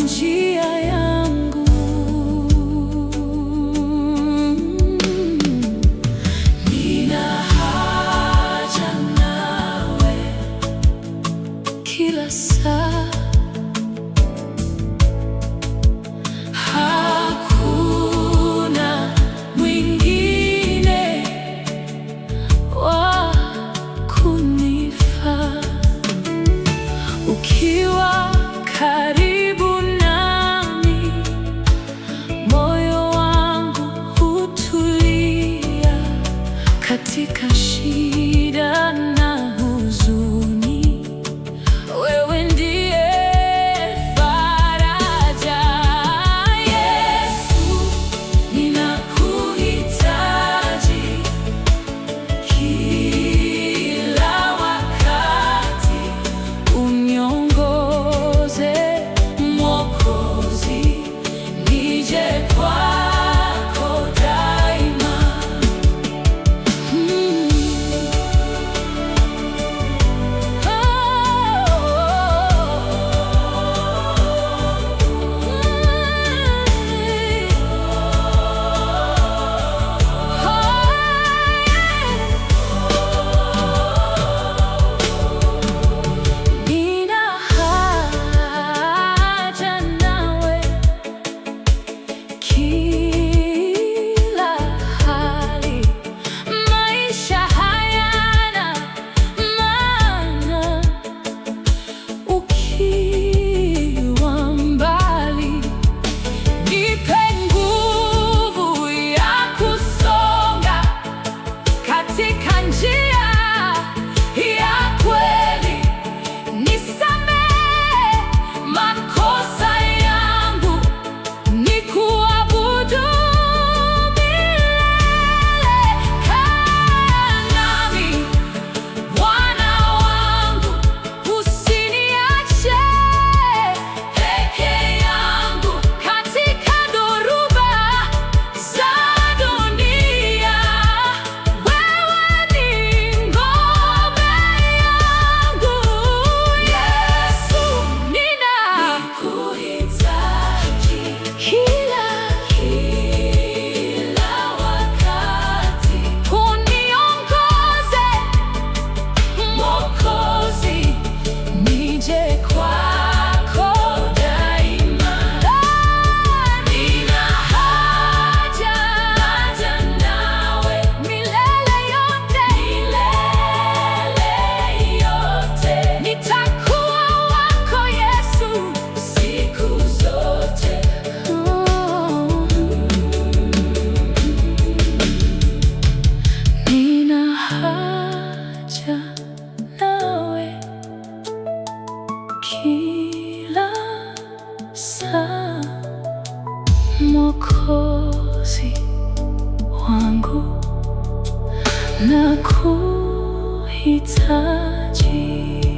njia yangu. Nina haja nawe kila saa. Hakuna mwingine wa kunifaa. Ukiwa karibu nami, moyo wangu hutulia. Katika shida na huzuni, wewe ndiye faraja. Yesu, ninakuhitaji kila wakati. Uniongoze Mwokozi, nije kwako daima. Nina haja nawe kila hali. Maisha hayana maana ukiwa mbali. Nipe nguvu ya kusonga katika njia ya kweli. Nisamehe makosa yangu, nikuabudu milele. Kaa nami Bwana wangu, usiniache peke yangu katika dhoruba za dunia. Wewe ni ngome yangu. Yesu, ninakuhitaji kila wakati. Uniongoze Mwokozi, nije kwako daima. Nina haja nawe milele yote. Nitakuwa wako Yesu siku zote. Nina haja nawe kila saa. Mwokozi wangu, nakuhitaji.